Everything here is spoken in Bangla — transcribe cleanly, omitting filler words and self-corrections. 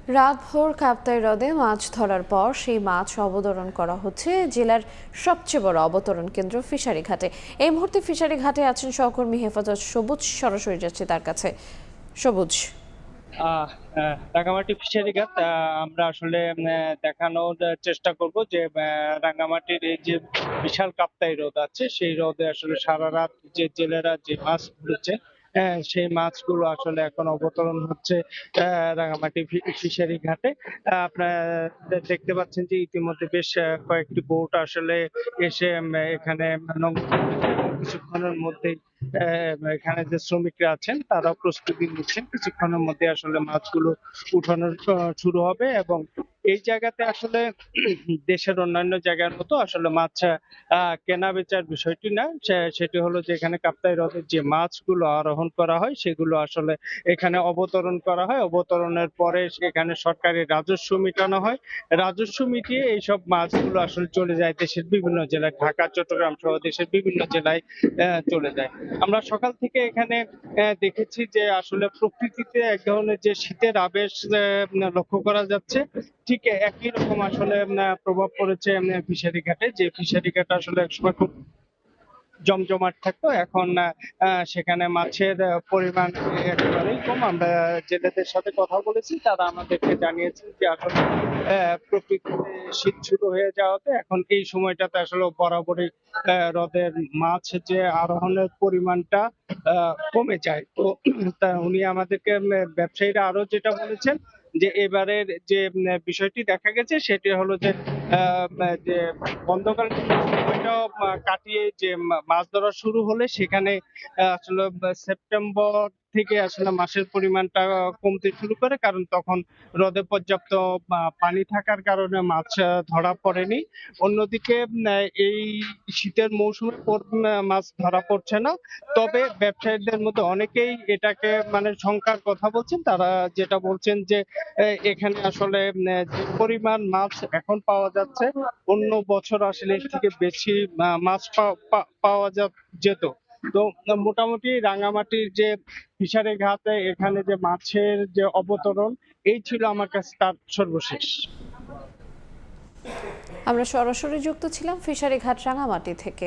রাতভর কাপ্তাই হ্রদে মাছ ধরার পর সেই মাছ অবতরণ করা হচ্ছে জেলার সবচেয়ে বড় অবতরণ কেন্দ্র ফিশারি ঘাটে। এই মুহূর্তে ফিশারি ঘাটে আছেন সহকর্মী হেফাজত সবুজ, সরাসরি যাচ্ছে তার কাছে। সবুজ। আহ রাঙামাটি ফিশারি ঘাট আমরা আসলে দেখানোর চেষ্টা করব যে রাঙামাটির এই যে বিশাল কাপ্তাই হ্রদ আছে সেই হ্রদে আসলে সারা রাত যে জেলেরা যে মাছ ধরেছে সেই মাছগুলো আসলে এখন অবতরণ হচ্ছে রাঙামাটি ফিশারি ঘাটে। আপনারা দেখতে পাচ্ছেন যে ইতিমধ্যে বেশ কয়েকটি বোট আসলে এসে এখানে নোঙর ফেলছে। কিছুক্ষণের মধ্যেই এখানে যে শ্রমিকরা আছেন তারা প্রস্তুতি নিচ্ছেন, কিছুক্ষণের মধ্যে আসলে মাছগুলো উঠানো শুরু হবে। এবং এই জায়গাতে আসলে দেশের অন্যান্য জায়গার মতো আসলে মাছ কেনা বেচার বিষয়টি না, সেটি হলো যে এখানে কাপ্তাই হ্রদের যে মাছগুলো আরোহণ করা হয় সেগুলো আসলে এখানে অবতরণ করা হয়। অবতরণের পরে সেখানে সরকারি রাজস্ব মেটানো হয়। রাজস্ব মিটিয়ে এইসব মাছগুলো আসলে চলে যায় দেশের বিভিন্ন জেলায়, ঢাকা চট্টগ্রাম সহ দেশের বিভিন্ন জেলায় চলে যায়। আমরা সকাল থেকে এখানে দেখেছি যে আসলে প্রকৃতিতে এক ধরনের যে শীতের আবেশ লক্ষ্য করা যাচ্ছে। ঠিক একই রকম আসলে প্রভাব পড়েছে ফিশারি ঘাটে, যে ফিশারি ঘাট আসলে একসময় খুব জমজমাট থাকতো, এখন সেখানে মাছের পরিমাণ একেবারেই কম। আমরা জেলেদের সাথে কথা বলেছি, তারা আমাদেরকে জানিয়েছেন যে আসলে প্রকৃতিতে শীত শুরু হয়ে যাওয়াতে এখন এই সময়টাতে আসলে বরাবরই হ্রদের মাছ যে আরোহণের পরিমাণটা কমে যায়। তো উনি আমাদেরকে ব্যবসায়ীরা আরো যেটা বলেছেন যে এবারের যে বিষয়টি দেখা গেছে সেটি হলো যে যে বন্ধকালীন সময়টা কাটিয়ে যে মাছ ধরা শুরু হলে সেখানে আসলে সেপ্টেম্বর থেকে আসলে মাছের পরিমাণটা কমতে শুরু করে, কারণ তখন হ্রদে পর্যাপ্ত পানি থাকার কারণে মাছ ধরা পড়েনি। অন্যদিকে এই শীতের মৌসুমে মাছ ধরা পড়ছে না। তবে ব্যবসায়ীদের মধ্যে অনেকেই এটাকে মানে শঙ্কার কথা বলছেন। তারা যেটা বলছেন যে এখানে আসলে যে পরিমাণ মাছ এখন পাওয়া যাচ্ছে, অন্য বছর আসলে এর থেকে বেশি মাছ পাওয়া যেত। তো মোটামুটি রাঙামাটির যে ফিশারি ঘাটে এখানে যে মাছের যে অবতরণ, এই ছিল আমার কাছে তার সর্বশেষ। আমরা সরাসরি যুক্ত ছিলাম ফিশারি ঘাট রাঙামাটি থেকে।